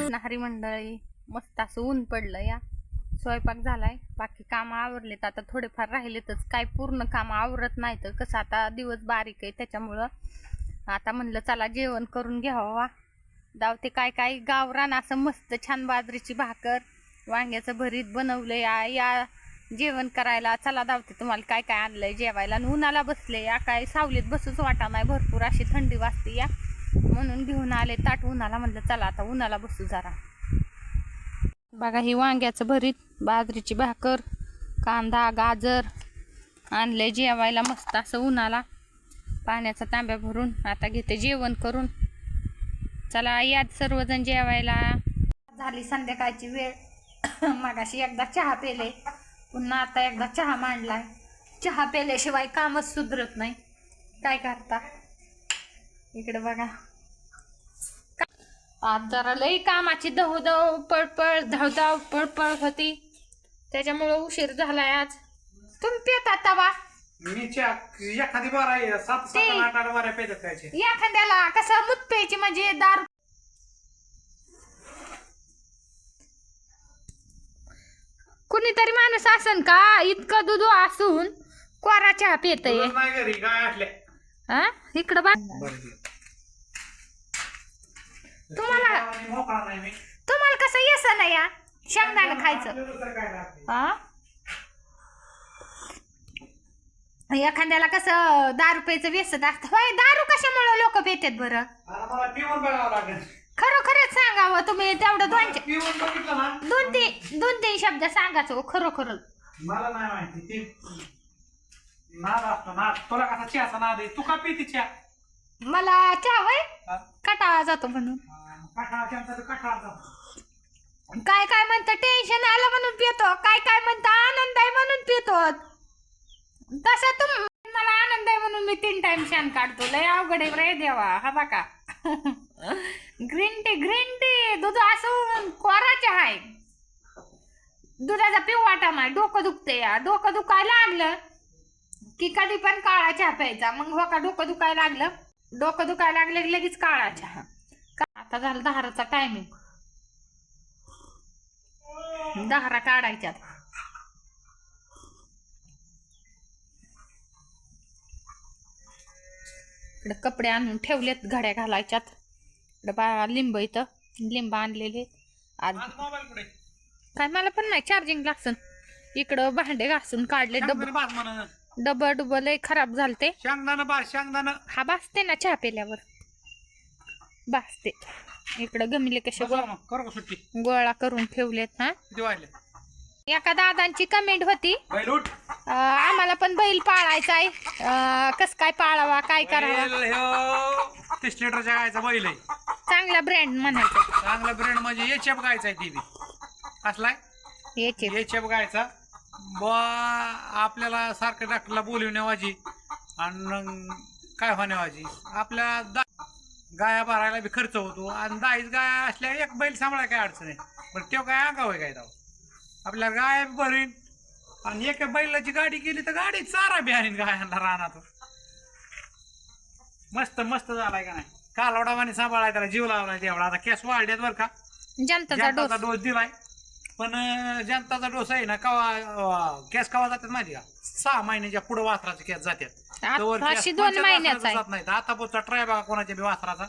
नाहरी मंडळी, मस्त असं ऊन पडलं या. स्वयंपाक झालाय, बाकी काम आवरलेत. आता थोडेफार राहिलेतच, काय पूर्ण काम आवरत नाही. तर कसं आता दिवस बारीक आहे त्याच्यामुळं आता म्हणलं चला जेवण करून घ्यावा. दावते काय काय गावरान असं मस्त छान बाजरीची भाकर, वांग्याचं भरीत बनवलंय. या जेवण करायला. चला दावते तुम्हाला काय काय आणलंय जेवायला. आणि उन्हाला बसले या, काय सावलीत बसूच वाटा नाही, भरपूर अशी थंडी वाजते या, म्हणून घेऊन आले ताट उन्हाला. म्हणलं चला आता उन्हाला बसू जरा. बघा ही वांग्याचं भरीत, बाजरीची भाकर, कांदा गाजर आणलंय जेवायला मस्त असं उन्हाला. पाण्याचा तांब्या भरून आता घेते जेवण करून. चला यात सर्वजण जेवायला. झाली संध्याकाळची वेळ. मगाशी एकदा चहा पेले, पुन्हा आता एकदा चहा मांडलाय. चहा पेल्याशिवाय कामच सुधरत नाही. काय करता. इकडे बघा आज जरा लई कामाची धावधाव पळपळ धावधाव पळपळ होती, त्याच्यामुळे उशीर झालाय आज. तुम्ही पेतात तवा एखादी बारा 7-8 बारा पेतात खायचे. एखाद्याला कसं मूत प्यायची म्हणजे दारू. कुणीतरी माणूस असन का इतकं दूध असून कोरा चहा पेतय. घरी गाय असल्या हा इकडं बा तुम्हाला कसं येस ना या शेंगदाणं खायचं. हा एखाद्याला कसं दारू प्यायचं व्यसन असतं. होय दारू कशामुळे लोक पितात बरं. खरोखरच सांगावं तुम्ही. तेवढं दोन तीन शब्द सांगायचं खरोखर. मला नाही माहिती ते नाद असतो ना. तुला कसा चहाचा नाद आहे. तू का पिते चहा. मला चहा होय कटाळा जातो म्हणून. काय काय म्हणतं टेन्शन आलं म्हणून पितो, काय काय म्हणतं आनंद आहे म्हणून पितो. तसं मला आनंद आहे म्हणून मी 3 टाइम शान काढतो. लय अवघड आहे रे देवा. हा बघा ग्रीन टी दूध असून कोरा चहा आहे. दुधाचा पिऊ वाटा नाही. डोकं दुखते या. डोकं दुखायला लागलं की कधी पण काळा चहा प्यायचा. मग हो का डोकं दुखायला लागलं, डोकं दुखायला लागलं की लगेच काळा चहा. आता झालं 10चा टायमिंग. 10 काढायच्यात. इकडे कपडे आणून ठेवलेत घड्या घालायच्यात. इकडे लिंब, इथं लिंब आणलेले आज. काय मला पण नाही चार्जिंग लागसन. इकडं भांडे घासून काढले. डब लय खराब झालते. शेंगदाणा हा भासते ना चहा पेल्यावर भासते. इकडं गमिले कसे गोळा करून ठेवलेत. हा एका दादांची कमेंट होती आम्हाला पण बैल पाळायचा आहे, कस काय पाळावा काय करावा. 30 लिटरच्या गायचा बैल आहे. चांगला ब्रँड म्हणायचं. चांगला ब्रँड म्हणजे एचएफ गायचा आहे. ती बी असलाय एचएफ गायचा. आपल्याला सारखं डॉक्टरला बोलवण्यावाजी आणि काय होण्यावाजी आपल्या गाया भरायला बी खर्च होतो. आणि 10 गाया असल्या एक बैल सांभाळाय काय अडचण आहे. पण तेव्हा काय अंगाव आहे काय जाऊ. आपल्या गाया भरीन आणि एका बैलाची गाडी केली तर गाडी चारा बी आणीन गायांना राहणार. मस्त मस्त झालाय का नाही. कालवडावाने सांभाळाय त्याला जीव लावलाय तेवढा. आता केस वाढल्यात बरं का. जनताचा डोस दिलाय. पण जनताचा डोस आहे ना कवा केस कवा जातात माहिती का. 6 महिन्याच्या पुढे वासराचे केस जातात. 2 महिन्याचा जात नाही. आता पुढचा ट्राय बघा कोणाच्या बी वासराचा.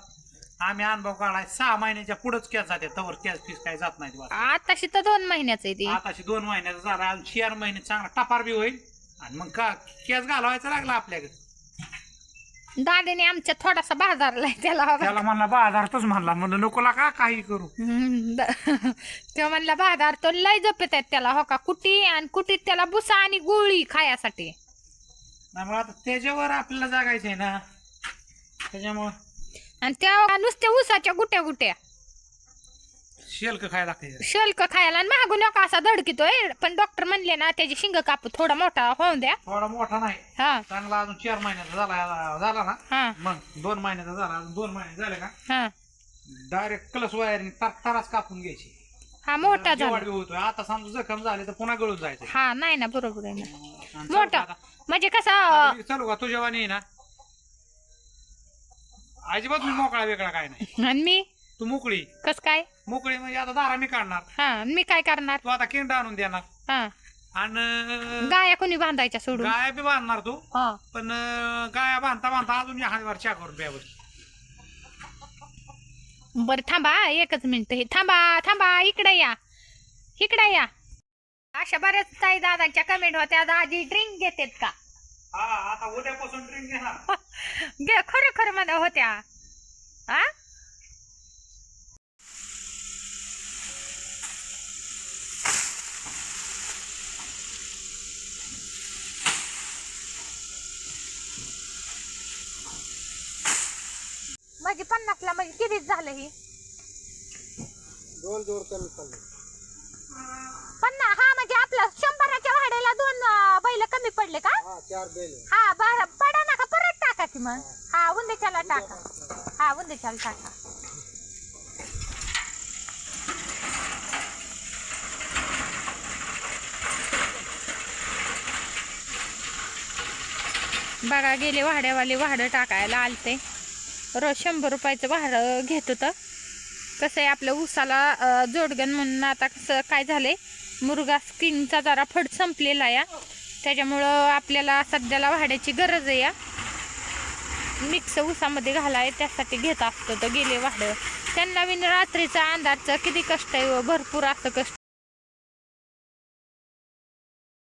आम्ही अनुभव काढाय 6 महिन्याच्या पुढेच केस जातात. तवर केस फीस काय जात नाही. आताशी तर 2 महिन्याचं आहे. आताशी 2 महिन्याचा झाला. 4 महिने चांगला टपार बी होईल. आणि मग का केस घालवायचा लागला आपल्याकडे. दादाने आमच्या थोडासा बाजारला त्याला म्हणला बाजारतच म्हणला. म्हणलं नकोला का काही करू. तेव्हा म्हणला बाजार तो लय जपत आहेत त्याला. हो का कुटी आणि कुटीत त्याला भुसा आणि गोळी खायासाठी. मग आता त्याच्यावर आपल्याला जागायचंय ना. त्याच्यामुळं आणि त्या नुसत्या उसाच्या गुट्या शेल्क खायला लागते. शेल्क खायला आणि मागून नका असा धडकितोय. पण डॉक्टर म्हणले ना त्याची शिंग कापू थोडा मोठा होऊन द्या. थोडा मोठा नाही. हा चांगला अजून 4 महिन्याचा झाला ना. हा मग 2 महिन्याचा झाला. अजून 2 महिने झाले का हा डायरेक्ट क्लस वायरने ताराच कापून घ्यायची. हा मोठा झाला. होतोय आता समजा जखम झाली तर पुन्हा गळून जायचं. हा नाही ना बरोबर आहे ना. मोठा म्हणजे कसा चालू का तुझ्या वाणी ना. अजिबात मी मोकळा वेगळा काय नाही. आणि मी तू मोकळी. कस काय? मोकळी म्हणजे आता दारा मी काढणार, हा मी काय करणार? तू आता केंड आणून देणार हा आणि गाया कोणी बांधायच्या सोडून? गाया बी बांधणार तू. हा पण गाया बांधता बांधता अजून हातवर चा करून प्यावर. बर थांबा एकच मिनिट. हे थांबा इकडे या, इकडे या. अशा बऱ्याच ताई दादांच्या कमेंट होत्या, दाजी ड्रिंक घेतात का? हा आता उद्यापासून ड्रिंक घेणार. खरं खरं म्हणा होत्या. आ म्हणजे 50ला म्हणजे किती झालं ही? 2 जोर कमी चालले. 50. हा म्हणजे आपलं 100च्या भाड्याला 2 बैल कमी पडले का? हा 4 बैल. हा बरं पडा नका, परत टाका की मग. हा उंदेच्याला टाका. हा उंदेच्याला टाका. बघा गेले वाड्यावाले भाडं टाकायला आलते. रोज 100 रुपयाचं भाडं घेत होतं. कसं आहे आपल्या ऊसाला जोडगण म्हणून आता कसं काय झालंय, मुरगा स्किनचा जरा फड संपलेला या, त्याच्यामुळं आपल्याला सध्याला भाड्याची गरज आहे या. मिक्स ऊसामध्ये घालाय त्यासाठी घेत असतो तर गेले भाडं. त्यांना विन रात्रीचा अंधारचं किती कष्ट आहे, भरपूर असं कष्ट